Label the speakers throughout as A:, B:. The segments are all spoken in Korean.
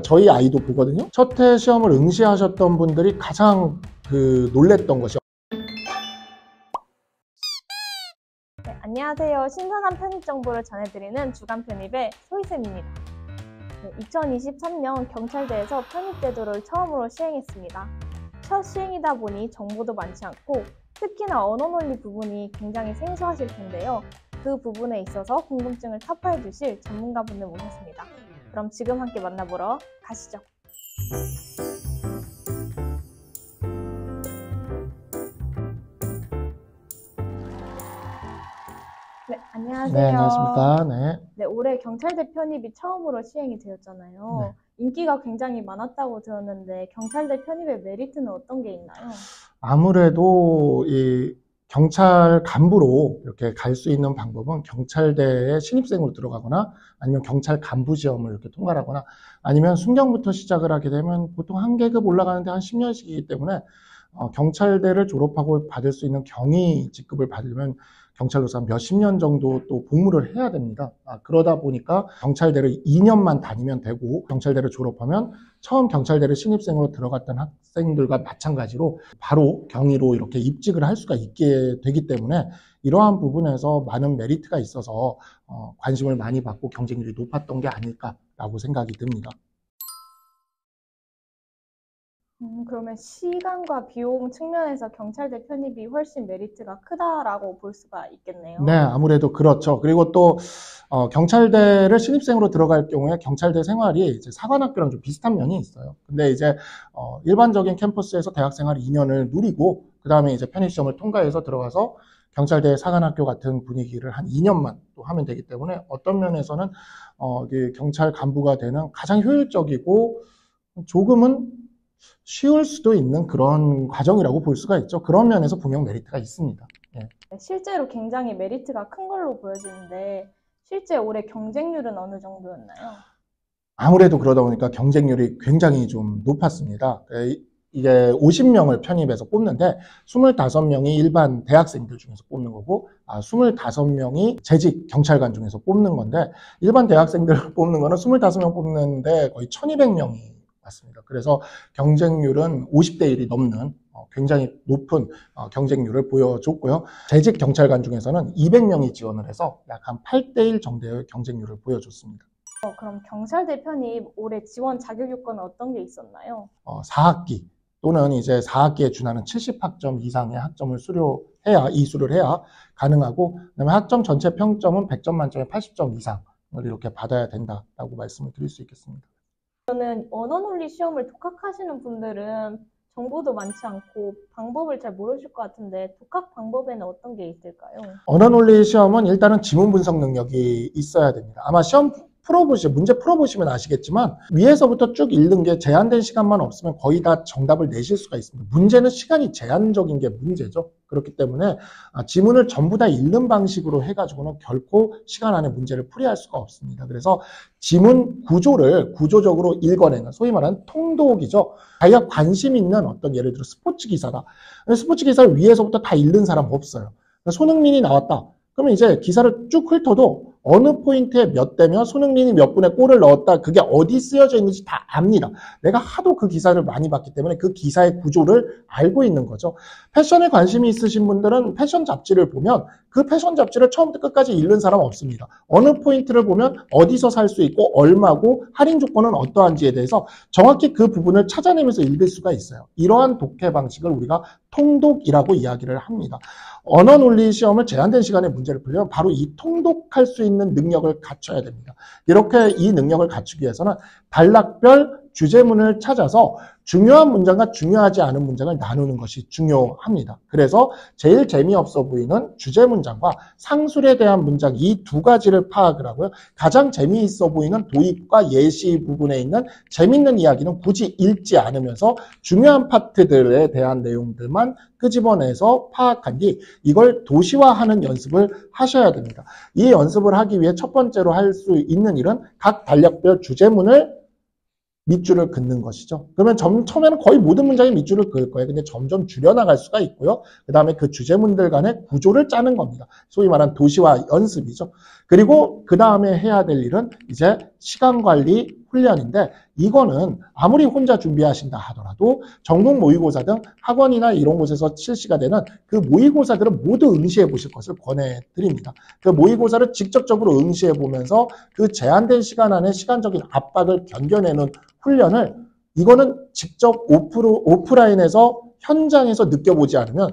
A: 저희 아이도 보거든요. 첫 해 시험을 응시하셨던 분들이 가장 놀랬던 것이
B: 네, 안녕하세요. 신선한 편입 정보를 전해드리는 주간 편입의 소희쌤입니다. 2023년 경찰대에서 편입 제도를 처음으로 시행했습니다. 첫 시행이다 보니 정보도 많지 않고 특히나 언어 논리 부분이 굉장히 생소하실 텐데요. 그 부분에 있어서 궁금증을 타파해 주실 전문가분을 모셨습니다. 그럼 지금 함께 만나보러 가시죠. 네, 안녕하세요.
A: 네, 안녕하십니까.
B: 네, 올해 경찰대 편입이 처음으로 시행이 되었잖아요.
A: 네.
B: 인기가 굉장히 많았다고 들었는데 경찰대 편입의 메리트는 어떤 게 있나요?
A: 아무래도 이 경찰 간부로 이렇게 갈 수 있는 방법은 경찰대에 신입생으로 들어가거나 아니면 경찰 간부 시험을 이렇게 통과하거나 아니면 순경부터 시작을 하게 되면 보통 한 계급 올라가는데 한 10년씩이기 때문에 경찰대를 졸업하고 받을 수 있는 경위 직급을 받으려면 경찰로서 한 몇십 년 정도 또 복무를 해야 됩니다. 그러다 보니까 경찰대를 2년만 다니면 되고 경찰대를 졸업하면 처음 경찰대를 신입생으로 들어갔던 학생들과 마찬가지로 바로 경위로 이렇게 입직을 할 수가 있게 되기 때문에 이러한 부분에서 많은 메리트가 있어서 관심을 많이 받고 경쟁률이 높았던 게 아닐까라고 생각이 듭니다.
B: 그러면 시간과 비용 측면에서 경찰대 편입이 훨씬 메리트가 크다라고 볼 수가 있겠네요.
A: 네, 아무래도 그렇죠. 그리고 또 경찰대를 신입생으로 들어갈 경우에 경찰대 생활이 이제 사관학교랑 좀 비슷한 면이 있어요. 근데 이제 일반적인 캠퍼스에서 대학 생활 2년을 누리고 그 다음에 이제 편입시험을 통과해서 들어가서 경찰대 사관학교 같은 분위기를 한 2년만 또 하면 되기 때문에 어떤 면에서는 경찰 간부가 되는 가장 효율적이고 조금은 쉬울 수도 있는 그런 과정이라고 볼 수가 있죠. 그런 면에서 분명 메리트가 있습니다. 예.
B: 실제로 굉장히 메리트가 큰 걸로 보여지는데 실제 올해 경쟁률은 어느 정도였나요?
A: 아무래도 그러다 보니까 경쟁률이 굉장히 좀 높았습니다. 이게 50명을 편입해서 뽑는데 25명이 일반 대학생들 중에서 뽑는 거고 25명이 재직 경찰관 중에서 뽑는 건데 일반 대학생들을 뽑는 거는 25명 뽑는데 거의 1200명이 맞습니다. 그래서 경쟁률은 50대 1이 넘는 굉장히 높은 경쟁률을 보여줬고요. 재직 경찰관 중에서는 200명이 지원을 해서 약 한 8대 1 정도의 경쟁률을 보여줬습니다.
B: 그럼 경찰대 편입 올해 지원 자격 요건은 어떤 게 있었나요?
A: 4학기 또는 이제 4학기에 준하는 70학점 이상의 학점을 이수를 해야 가능하고 그다음에 학점 전체 평점은 100점 만점에 80점 이상을 이렇게 받아야 된다라고 말씀을 드릴 수 있겠습니다.
B: 저는 언어 논리 시험을 독학하시는 분들은 정보도 많지 않고 방법을 잘 모르실 것 같은데 독학 방법에는 어떤 게 있을까요?
A: 언어 논리 시험은 일단은 지문 분석 능력이 있어야 됩니다. 아마 시험 문제 풀어보시면 아시겠지만 위에서부터 쭉 읽는 게 제한된 시간만 없으면 거의 다 정답을 내실 수가 있습니다. 문제는 시간이 제한적인 게 문제죠. 그렇기 때문에 지문을 전부 다 읽는 방식으로 해가지고는 결코 시간 안에 문제를 풀이할 수가 없습니다. 그래서 지문 구조를 구조적으로 읽어내는 소위 말하는 통독이죠. 자기가 관심 있는 어떤 예를 들어 스포츠 기사다. 스포츠 기사를 위에서부터 다 읽는 사람 없어요. 손흥민이 나왔다. 그러면 이제 기사를 쭉 훑어도 어느 포인트에 몇 대면 손흥민이 몇 분에 골을 넣었다. 그게 어디 쓰여져 있는지 다 압니다. 내가 하도 그 기사를 많이 봤기 때문에 그 기사의 구조를 알고 있는 거죠. 패션에 관심이 있으신 분들은 패션 잡지를 보면 그 패션 잡지를 처음부터 끝까지 읽는 사람 없습니다. 어느 포인트를 보면 어디서 살 수 있고 얼마고 할인 조건은 어떠한지에 대해서 정확히 그 부분을 찾아내면서 읽을 수가 있어요. 이러한 독해 방식을 우리가 통독이라고 이야기를 합니다. 언어 논리 시험을 제한된 시간에 문제를 풀려면 바로 이 통독할 수 있는 능력을 갖춰야 됩니다. 이렇게 이 능력을 갖추기 위해서는 단락별 주제문을 찾아서 중요한 문장과 중요하지 않은 문장을 나누는 것이 중요합니다. 그래서 제일 재미없어 보이는 주제 문장과 상술에 대한 문장 이 두 가지를 파악을 하고요. 가장 재미있어 보이는 도입과 예시 부분에 있는 재밌는 이야기는 굳이 읽지 않으면서 중요한 파트들에 대한 내용들만 끄집어내서 파악한 뒤 이걸 도시화하는 연습을 하셔야 됩니다. 이 연습을 하기 위해 첫 번째로 할 수 있는 일은 각 단락별 주제문을 밑줄을 긋는 것이죠. 그러면 처음에는 거의 모든 문장에 밑줄을 그을 거예요. 근데 점점 줄여나갈 수가 있고요. 그 다음에 그 주제문들 간의 구조를 짜는 겁니다. 소위 말하는 도시화 연습이죠. 그리고 그 다음에 해야 될 일은 이제 시간관리 훈련인데 이거는 아무리 혼자 준비하신다 하더라도 전국 모의고사 등 학원이나 이런 곳에서 실시가 되는 그 모의고사들은 모두 응시해 보실 것을 권해드립니다. 그 모의고사를 직접적으로 응시해 보면서 그 제한된 시간 안에 시간적인 압박을 견뎌내는 훈련을 이거는 직접 오프라인에서 현장에서 느껴보지 않으면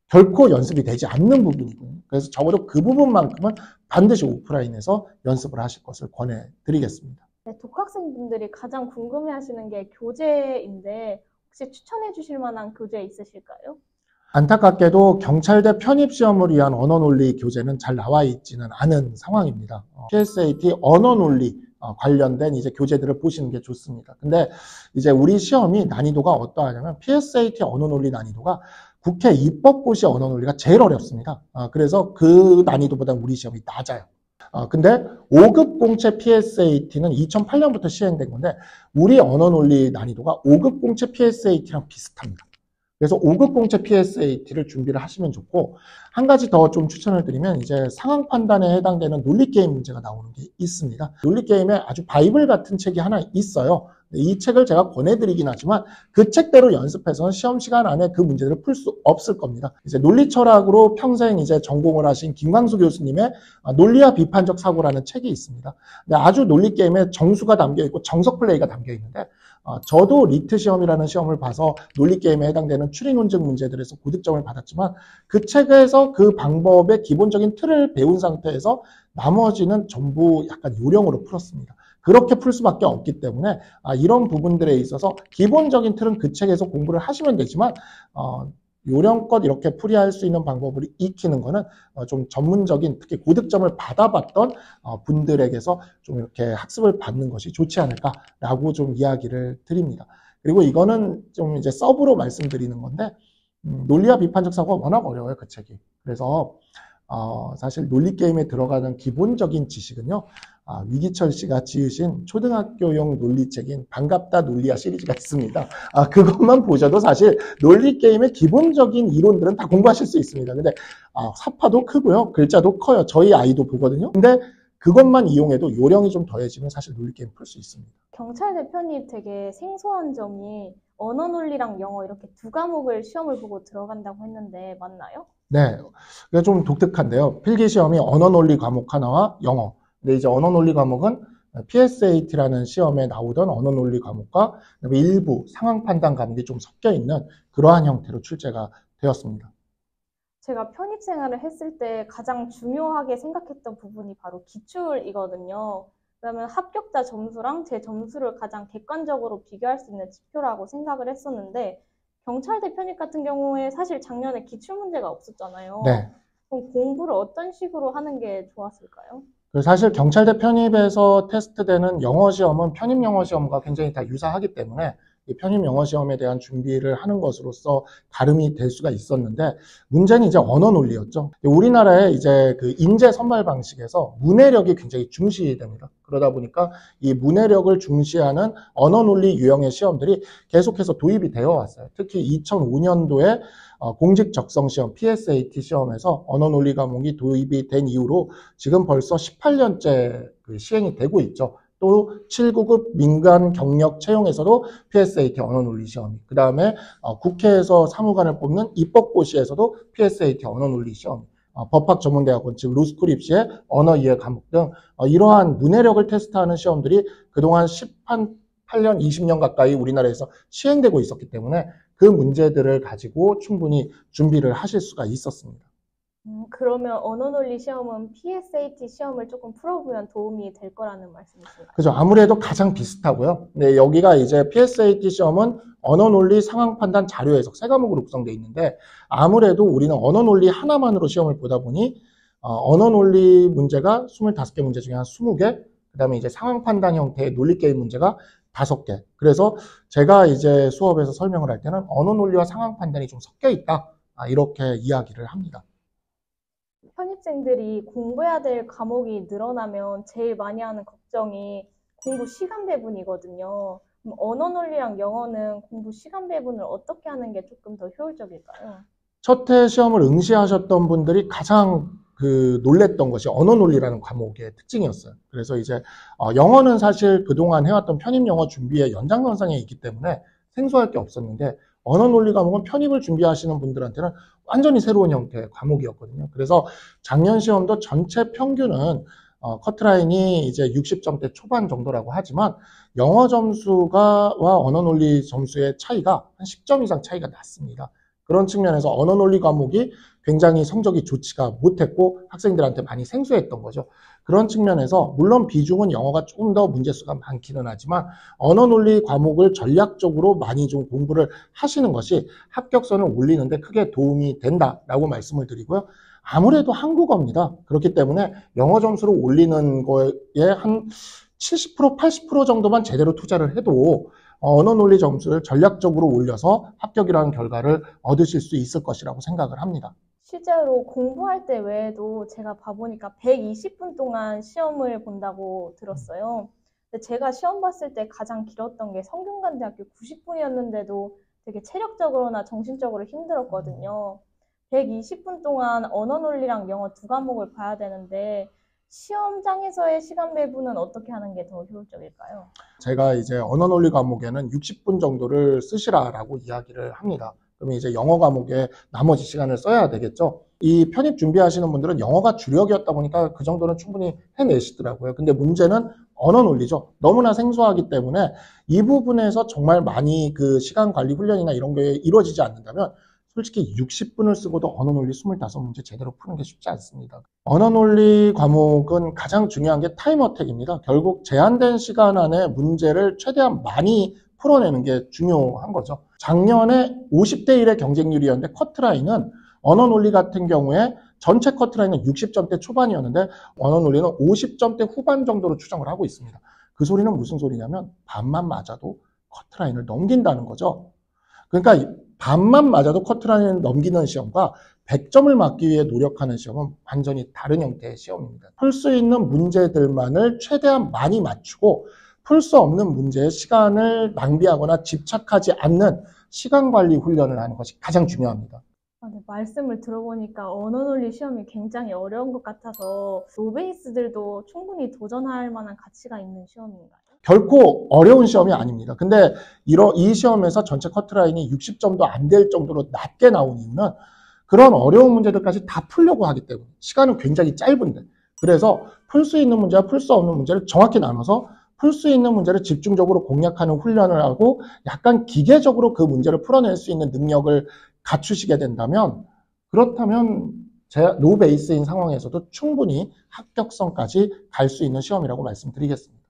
A: 결코 연습이 되지 않는 부분이고요. 그래서 적어도 그 부분만큼은 반드시 오프라인에서 연습을 하실 것을 권해드리겠습니다.
B: 네, 독학생분들이 가장 궁금해하시는 게 교재인데 혹시 추천해 주실 만한 교재 있으실까요?
A: 안타깝게도 경찰대 편입시험을 위한 언어논리 교재는 잘 나와 있지는 않은 상황입니다. PSAT 언어논리 관련된 이제 교재들을 보시는 게 좋습니다. 근데 이제 우리 시험이 난이도가 어떠하냐면 PSAT 언어논리 난이도가 국회 입법고시 언어논리가 제일 어렵습니다. 그래서 그 난이도보다 우리 시험이 낮아요. 근데 5급 공채 PSAT는 2008년부터 시행된 건데 우리 언어논리 난이도가 5급 공채 PSAT랑 비슷합니다. 그래서 5급 공채 PSAT를 준비를 하시면 좋고 한 가지 더 좀 추천을 드리면 이제 상황 판단에 해당되는 논리게임 문제가 나오는 게 있습니다. 논리게임에 아주 바이블 같은 책이 하나 있어요. 이 책을 제가 권해드리긴 하지만 그 책대로 연습해서는 시험 시간 안에 그 문제를 풀 수 없을 겁니다. 이제 논리철학으로 평생 이제 전공을 하신 김광수 교수님의 논리와 비판적 사고라는 책이 있습니다. 근데 아주 논리게임에 정수가 담겨 있고 정석 플레이가 담겨 있는데 저도 리트 시험이라는 시험을 봐서 논리게임에 해당되는 추리 논증 문제들에서 고득점을 받았지만 그 책에서 그 방법의 기본적인 틀을 배운 상태에서 나머지는 전부 약간 요령으로 풀었습니다. 그렇게 풀 수밖에 없기 때문에 이런 부분들에 있어서 기본적인 틀은 그 책에서 공부를 하시면 되지만 요령껏 이렇게 풀이할 수 있는 방법을 익히는 거는 좀 전문적인 특히 고득점을 받아봤던 분들에게서 좀 이렇게 학습을 받는 것이 좋지 않을까라고 좀 이야기를 드립니다. 그리고 이거는 좀 이제 서브로 말씀드리는 건데 논리와 비판적 사고가 워낙 어려워요, 그 책이. 그래서 사실 논리게임에 들어가는 기본적인 지식은요, 위기철 씨가 지으신 초등학교용 논리책인 반갑다 논리야 시리즈가 있습니다. 그것만 보셔도 사실 논리게임의 기본적인 이론들은 다 공부하실 수 있습니다. 근데 사파도 크고요, 글자도 커요. 저희 아이도 보거든요. 근데 그것만 이용해도 요령이 좀 더해지면 사실 논리게임 풀 수 있습니다.
B: 경찰대 편입 되게 생소한 점이 언어논리랑 영어 이렇게 두 과목을 시험을 보고 들어간다고 했는데 맞나요?
A: 네, 그게 좀 독특한데요. 필기시험이 언어논리 과목 하나와 영어. 근데 이제 언어논리 과목은 PSAT라는 시험에 나오던 언어논리 과목과 일부 상황 판단 과목이 좀 섞여 있는 그러한 형태로 출제가 되었습니다.
B: 제가 편입 생활을 했을 때 가장 중요하게 생각했던 부분이 바로 기출이거든요. 그러면 합격자 점수랑 제 점수를 가장 객관적으로 비교할 수 있는 지표라고 생각을 했었는데 경찰대 편입 같은 경우에 사실 작년에 기출 문제가 없었잖아요.
A: 네.
B: 그럼 공부를 어떤 식으로 하는 게 좋았을까요?
A: 사실 경찰대 편입에서 테스트되는 영어 시험은 편입 영어 시험과 굉장히 다 유사하기 때문에 이 편입 영어 시험에 대한 준비를 하는 것으로서 다름이 될 수가 있었는데 문제는 이제 언어 논리였죠. 우리나라의 이제 그 인재 선발 방식에서 문해력이 굉장히 중시됩니다. 그러다 보니까 이 문해력을 중시하는 언어 논리 유형의 시험들이 계속해서 도입이 되어 왔어요. 특히 2005년도에 공직 적성 시험 PSAT 시험에서 언어 논리 과목이 도입이 된 이후로 지금 벌써 18년째 시행이 되고 있죠. 또 7구급 민간 경력 채용에서도 PSAT 언어 논리 시험이, 그 다음에 국회에서 사무관을 뽑는 입법고시에서도 PSAT 언어 논리 시험, 법학전문대학원 즉 로스쿨 입시의 언어 이해 과목 등 이러한 문해력을 테스트하는 시험들이 그동안 18년, 20년 가까이 우리나라에서 시행되고 있었기 때문에 그 문제들을 가지고 충분히 준비를 하실 수가 있었습니다.
B: 그러면 언어논리 시험은 PSAT 시험을 조금 풀어보면 도움이 될 거라는 말씀이신가요?
A: 그죠. 아무래도 가장 비슷하고요. 네, 여기가 이제 PSAT 시험은 언어논리 상황판단 자료 해석 세 과목으로 구성되어 있는데 아무래도 우리는 언어논리 하나만으로 시험을 보다 보니 언어논리 문제가 25개 문제 중에 한 20개, 그 다음에 이제 상황판단 형태의 논리게임 문제가 5개. 그래서 제가 이제 수업에서 설명을 할 때는 언어논리와 상황판단이 좀 섞여 있다. 이렇게 이야기를 합니다.
B: 편입생들이 공부해야 될 과목이 늘어나면 제일 많이 하는 걱정이 공부 시간 배분이거든요. 그럼 언어논리랑 영어는 공부 시간 배분을 어떻게 하는 게 조금 더 효율적일까요?
A: 첫 해 시험을 응시하셨던 분들이 가장 놀랬던 것이 언어 논리라는 과목의 특징이었어요. 그래서 이제 영어는 사실 그동안 해왔던 편입 영어 준비의 연장선상에 있기 때문에 생소할 게 없었는데 언어 논리 과목은 편입을 준비하시는 분들한테는 완전히 새로운 형태의 과목이었거든요. 그래서 작년 시험도 전체 평균은 커트라인이 이제 60점대 초반 정도라고 하지만 영어 점수와 언어 논리 점수의 차이가 한 10점 이상 차이가 났습니다. 그런 측면에서 언어 논리 과목이 굉장히 성적이 좋지가 못했고 학생들한테 많이 생소했던 거죠. 그런 측면에서 물론 비중은 영어가 조금 더 문제수가 많기는 하지만 언어 논리 과목을 전략적으로 많이 좀 공부를 하시는 것이 합격선을 올리는데 크게 도움이 된다라고 말씀을 드리고요. 아무래도 한국어입니다. 그렇기 때문에 영어 점수를 올리는 거에 한 70%, 80% 정도만 제대로 투자를 해도 언어 논리 점수를 전략적으로 올려서 합격이라는 결과를 얻으실 수 있을 것이라고 생각을 합니다.
B: 실제로 공부할 때 외에도 제가 봐보니까 120분 동안 시험을 본다고 들었어요. 근데 제가 시험 봤을 때 가장 길었던 게 성균관대학교 90분이었는데도 되게 체력적으로나 정신적으로 힘들었거든요. 120분 동안 언어 논리랑 영어 두 과목을 봐야 되는데 시험장에서의 시간 배분은 어떻게 하는 게 더 효율적일까요?
A: 제가 이제 언어 논리 과목에는 60분 정도를 쓰시라라고 이야기를 합니다. 그러면 이제 영어 과목에 나머지 시간을 써야 되겠죠. 이 편입 준비하시는 분들은 영어가 주력이었다 보니까 그 정도는 충분히 해내시더라고요. 근데 문제는 언어 논리죠. 너무나 생소하기 때문에 이 부분에서 정말 많이 그 시간 관리 훈련이나 이런 게 이루어지지 않는다면 솔직히 60분을 쓰고도 언어 논리 25문제 제대로 푸는 게 쉽지 않습니다. 언어 논리 과목은 가장 중요한 게 타임 어택입니다. 결국 제한된 시간 안에 문제를 최대한 많이 풀어내는 게 중요한 거죠. 작년에 50대 1의 경쟁률이었는데 커트라인은 언어 논리 같은 경우에 전체 커트라인은 60점대 초반이었는데 언어 논리는 50점대 후반 정도로 추정을 하고 있습니다. 그 소리는 무슨 소리냐면 반만 맞아도 커트라인을 넘긴다는 거죠. 그러니까 반만 맞아도 커트라인을 넘기는 시험과 100점을 맞기 위해 노력하는 시험은 완전히 다른 형태의 시험입니다. 풀 수 있는 문제들만을 최대한 많이 맞추고 풀 수 없는 문제에 시간을 낭비하거나 집착하지 않는 시간 관리 훈련을 하는 것이 가장 중요합니다.
B: 네, 말씀을 들어보니까 언어 논리 시험이 굉장히 어려운 것 같아서 노베이스들도 충분히 도전할 만한 가치가 있는 시험인가요?
A: 결코 어려운 시험이 아닙니다. 근데 이 시험에서 전체 커트라인이 60점도 안 될 정도로 낮게 나온 이유는 그런 어려운 문제들까지 다 풀려고 하기 때문에 시간은 굉장히 짧은데 그래서 풀 수 있는 문제와 풀 수 없는 문제를 정확히 나눠서 풀 수 있는 문제를 집중적으로 공략하는 훈련을 하고 약간 기계적으로 그 문제를 풀어낼 수 있는 능력을 갖추시게 된다면 그렇다면 노베이스인 상황에서도 충분히 합격선까지 갈 수 있는 시험이라고 말씀드리겠습니다.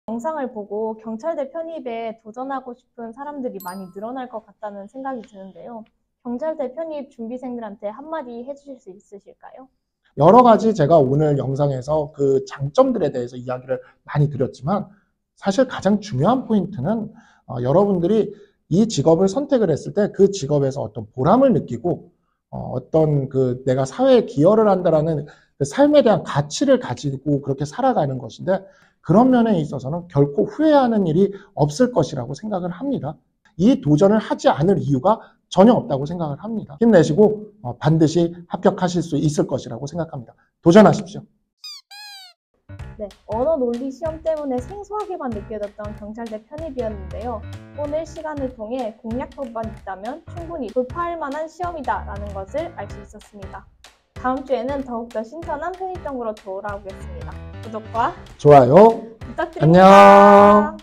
B: 영상을 보고 경찰대 편입에 도전하고 싶은 사람들이 많이 늘어날 것 같다는 생각이 드는데요. 경찰대 편입 준비생들한테 한마디 해주실 수 있으실까요?
A: 여러 가지 제가 오늘 영상에서 그 장점들에 대해서 이야기를 많이 드렸지만 사실 가장 중요한 포인트는 여러분들이 이 직업을 선택을 했을 때 그 직업에서 어떤 보람을 느끼고 어떤 그 내가 사회에 기여를 한다라는 그 삶에 대한 가치를 가지고 그렇게 살아가는 것인데 그런 면에 있어서는 결코 후회하는 일이 없을 것이라고 생각을 합니다. 이 도전을 하지 않을 이유가 전혀 없다고 생각을 합니다. 힘내시고 반드시 합격하실 수 있을 것이라고 생각합니다. 도전하십시오.
B: 네, 언어 논리 시험 때문에 생소하게만 느껴졌던 경찰대 편입이었는데요. 오늘 시간을 통해 공략법만 있다면 충분히 돌파할 만한 시험이다라는 것을 알 수 있었습니다. 다음 주에는 더욱더 신선한 편입 정보로 돌아오겠습니다. 구독과
A: 좋아요.
B: 부탁드립니다.
A: 안녕.